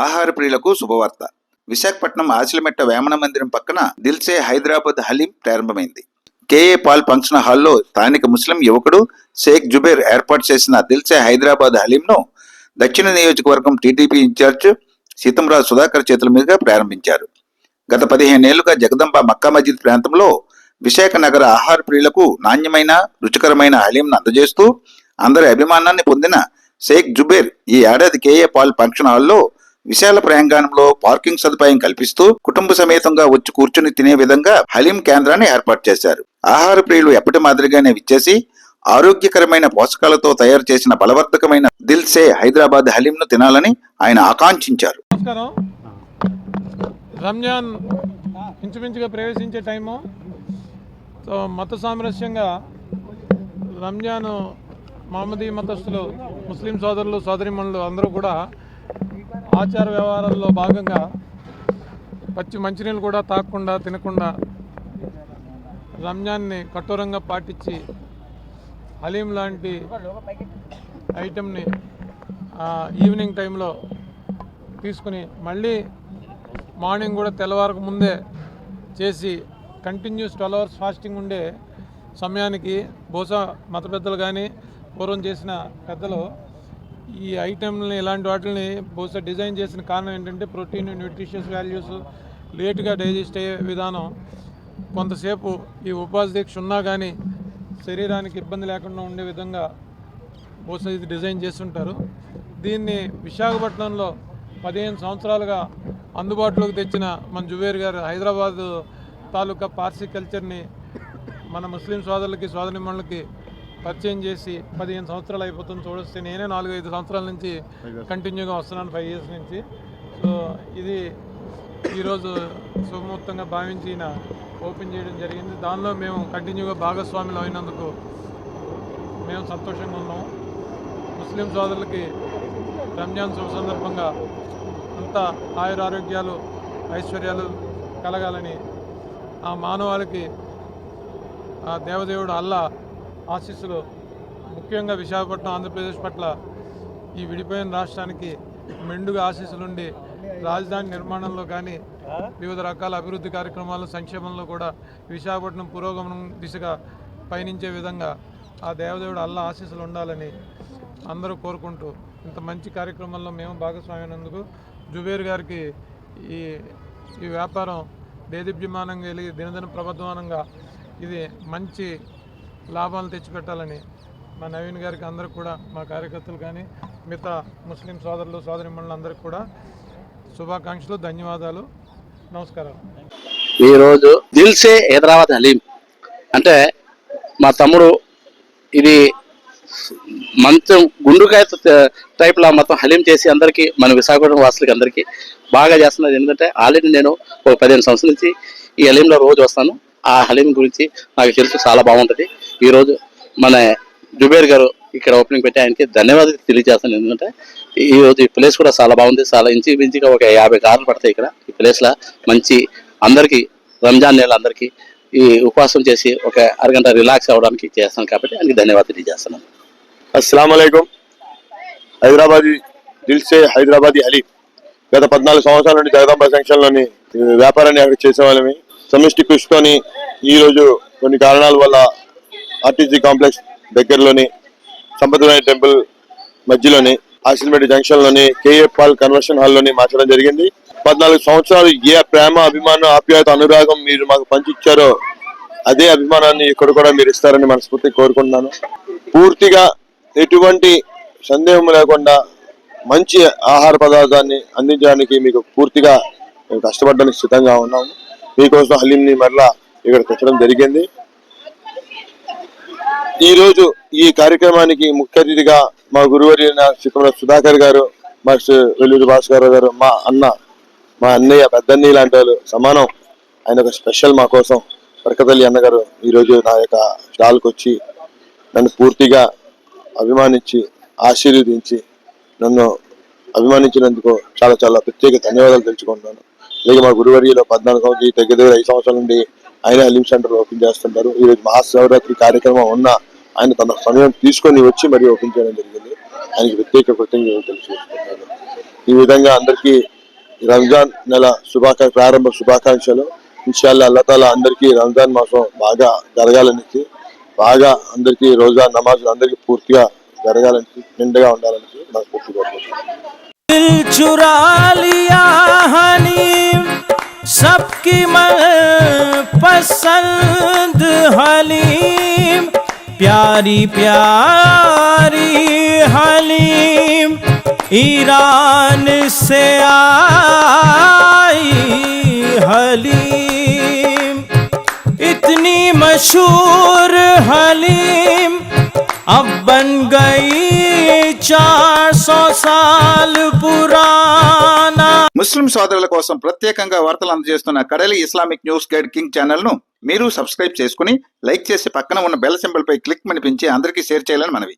ఆహార ప్రియులకు శుభవార్త. విశాఖపట్నం ఆసిలమెట్ట వేమన మందిరం పక్కన దిల్సే హైదరాబాద్ హలీం ప్రారంభమైంది. కేఏ పాల్ ఫంక్షన్ హాల్లో స్థానిక ముస్లిం యువకుడు షేక్ జుబేర్ ఏర్పాటు చేసిన దిల్సే హైదరాబాద్ హలీంను దక్షిణ నియోజకవర్గం టీడీపీ ఇన్ఛార్జ్ సీతంరాజు సుధాకర్ చేతుల మీదుగా ప్రారంభించారు. గత 15 ఏళ్లుగా జగదంబ మక్కా మస్జిద్ ప్రాంతంలో విశాఖ నగర ఆహార ప్రియులకు నాణ్యమైన రుచికరమైన హలీంను అందజేస్తూ అందరి అభిమానాన్ని పొందిన షేక్ జుబేర్ ఈ ఏడాది కేఏ పాల్ ఫంక్షన్ హాల్లో విశాల ప్రాంగణంలో పార్కింగ్ సదుపాయం కల్పిస్తూ కుటుంబ సమేతంగా వచ్చి కూర్చుని తినే విధంగా హలీం కేంద్రాన్ని ఏర్పాటు చేశారు. ఆహార ప్రియులు ఎప్పటి మాదిరిగానే విచ్చేసి ఆరోగ్యకరమైన పోషకాలతో తయారు చేసిన బలవర్ధకమైన దిల్సే హైదరాబాద్ హలీంను తినాలని ఆయన ఆకాంక్షించారు. నమస్కారం. రంజాన్ ఇంచుమించుగా ప్రవేశించే టైము. సో మత సామరస్యంగా రంజాన్ మహమ్మదీ మతస్థులు, ముస్లిం సోదరులు సోదరిమణులు అందరూ కూడా ఆచార వ్యవహారాల్లో భాగంగా మంచినీళ్ళు కూడా తాగకుండా తినకుండా రంజాన్ని కఠోరంగా పాటించి హలీం లాంటి ఐటెంని ఈవినింగ్ టైంలో తీసుకుని మళ్ళీ మార్నింగ్ కూడా తెల్లవారకు ముందే చేసి కంటిన్యూస్ 12 hours ఫాస్టింగ్ ఉండే సమయానికి బహుశా మత పెద్దలు కానీ పూర్వం చేసిన పెద్దలు ఈ ఐటెంని ఇలాంటి వాటిని బహుశా డిజైన్ చేసిన కారణం ఏంటంటే ప్రోటీన్, న్యూట్రిషియస్ వాల్యూస్, లేటుగా డైజెస్ట్ అయ్యే విధానం, కొంతసేపు ఈ ఉపవాస దీక్ష ఉన్నా కానీ శరీరానికి ఇబ్బంది లేకుండా ఉండే విధంగా బహుశా ఇది డిజైన్ చేస్తుంటారు. దీన్ని విశాఖపట్నంలో 15 సంవత్సరాలుగా అందుబాటులోకి తెచ్చిన మన జుబేర్ గారు హైదరాబాద్ తాలూకా పార్సీ కల్చర్ని మన ముస్లిం సోదరులకి సోదరిమణులకి పరిచయం చేసి 15 సంవత్సరాలు అయిపోతుంది. చూడొస్తే నేనే 4-5 సంవత్సరాల నుంచి కంటిన్యూగా వస్తున్నాను, 5 years నుంచి. సో ఇది ఈరోజు శుభముహూర్తంగా భావించి ఓపెన్ చేయడం జరిగింది. దానిలో మేము కంటిన్యూగా భాగస్వాములు అయినందుకు మేము సంతోషంగా ఉన్నాము. ముస్లిం సోదరులకి రంజాన్ శుభ సందర్భంగా అంతా ఆయురారోగ్యాలు ఐశ్వర్యాలు కలగాలని, ఆ మానవాళికి ఆ దేవదేవుడు అల్లా ఆశీస్సులు ముఖ్యంగా విశాఖపట్నం ఆంధ్రప్రదేశ్ పట్ల ఈ విడిపోయిన రాష్ట్రానికి మెండుగా ఆశీస్సులుండి రాజధాని నిర్మాణంలో కానీ వివిధ రకాల అభివృద్ధి కార్యక్రమాలు సంక్షేమంలో కూడా విశాఖపట్నం పురోగమనం దిశగా పయనించే విధంగా ఆ దేవదేవుడు అల్లా ఆశీస్సులు ఉండాలని అందరూ కోరుకుంటూ ఇంత మంచి కార్యక్రమంలో మేము భాగస్వామైనందుకు జుబేర్ గారికి ఈ వ్యాపారం దేదీప్యమానంగా వెలిగి దినదిన ప్రవర్ధమానంగా ఇది మంచి లాభాలు తెచ్చిపెట్టాలని మా నవీన్ గారికి అందరికి కూడా, మా కార్యకర్తలు కానీ మిగతా ముస్లిం సోదరులు సోదరిమణులు అందరికీ కూడా శుభాకాంక్షలు, ధన్యవాదాలు, నమస్కారాలు. ఈరోజు దిల్సే హైదరాబాద్ హలీం అంటే మా తమ్ముడు ఇది మంచం గుండుకాయ టైప్లో మొత్తం హలీం చేసి అందరికీ మన విశాఖపట్నం వాసులకి అందరికీ బాగా చేస్తున్నది. ఎందుకంటే ఆల్రెడీ నేను ఒక 15 సంవత్సరాల నుంచి ఈ హలీంలో రోజు వస్తాను. ఆ హలీం గురించి నాకు తెలుసు, చాలా బాగుంటుంది. ఈరోజు మన జుబేర్ గారు ఇక్కడ ఓపెనింగ్ పెట్టి ఆయనకి ధన్యవాదాలు తెలియజేస్తాను. ఎందుకంటే ఈరోజు ఈ ప్లేస్ కూడా చాలా బాగుంది. చాలా ఇంచుమించుగా ఒక 50 కార్లు పడతాయి ఇక్కడ ఈ ప్లేస్లో. మంచి అందరికీ రంజాన్ నెల అందరికీ ఈ ఉపవాసం చేసి ఒక అరగంట రిలాక్స్ అవ్వడానికి చేస్తాను కాబట్టి ఆయనకి ధన్యవాదాలు తెలియజేస్తున్నాను. అస్సలాము అలైకుం. హైదరాబాదీ దిల్సే హైదరాబాదీ హలీం గత 14 సంవత్సరాల నుండి జగదంబ జంక్షన్లోని వ్యాపారాన్ని అక్కడ చేసేవాళ్ళమి. సమిష్టి కృషితోని ఈరోజు కొన్ని కారణాల వల్ల ఆర్టీసీ కాంప్లెక్స్ దగ్గరలోని సంపద్రాయ టెంపుల్ మధ్యలోని ఆసిల్మెట్ జంక్షన్లోని కేఏ పాల్ కన్వెన్షన్ హాల్లోని మార్చడం జరిగింది. 14 సంవత్సరాలు ఏ ప్రేమ, అభిమానం, ఆప్యాయత, అనురాగం మీరు మాకు పంచిచ్చారో అదే అభిమానాన్ని ఇక్కడ కూడా మీరు ఇస్తారని మనస్ఫూర్తిగా కోరుకుంటున్నాను. పూర్తిగా ఎటువంటి సందేహం లేకుండా మంచి ఆహార పదార్థాన్ని అందించడానికి మీకు పూర్తిగా మేము కష్టపడడానికి సిద్ధంగా ఉన్నాము. మీకోసం హలీంని మరలా ఇక్కడ తెచ్చడం జరిగింది. ఈరోజు ఈ కార్యక్రమానికి ముఖ్య అతిథిగా మా గురువర్యులైన సీతంరాజు సుధాకర్ గారు, మా వెల్లూరి భాస్కర్ గారు, మా అన్నయ్య పెద్దన్నయ్య లాంటి వాళ్ళు సమానం. ఆయన ఒక స్పెషల్ మా కోసం బరకతల్లి అన్నగారు ఈరోజు నా యొక్క స్టాల్కి వచ్చి నన్ను పూర్తిగా అభిమానించి ఆశీర్వదించి నన్ను అభిమానించినందుకు చాలా చాలా ప్రత్యేక ధన్యవాదాలు తెలుసుకుంటున్నాను. అలాగే మా గురువర్యులు 14 సంవత్సరాలు దగ్గర 5 సంవత్సరాల నుండి ఆయన హలీం సెంటర్ ఓపెన్ చేస్తుంటారు. ఈరోజు మహాశివరాత్రి కార్యక్రమం ఉన్న ఆయన తన సమయం తీసుకొని వచ్చి మరీ ఓపెన్ చేయడం జరిగింది. ఆయనకి ప్రత్యేక కృతజ్ఞతలు తెలుసుకుంటున్నాను. ఈ విధంగా అందరికీ రంజాన్ నెల ప్రారంభ శుభాకాంక్షలు. ఇన్షాల్లా అల్లా తాలా అందరికీ రంజాన్ మాసం బాగా జరగాలని, బాగా అందరికీ రోజా నమాజులు అందరికీ పూర్తిగా జరగాలని, నిండుగా ఉండాలని నాకు పూర్తిగా दिल चुरा लिया हलीम सबकी मन पसंद हलीम प्यारी प्यारी हलीम ईरान से आई हलीम इतनी मशहूर हलीम अब बन गई 400 साल पुराना. ముస్లిం సోదరుల కోసం ప్రత్యేకంగా వార్తలు అందజేస్తున్న కడలి Islamic news guide king channel ను మీరు సబ్స్క్రైబ్ చేసుకుని లైక్ చేసి పక్కన ఉన్న బెల్ సింబల్ పై క్లిక్ మనిపించి అందరికీ షేర్ చేయాలని మనవి.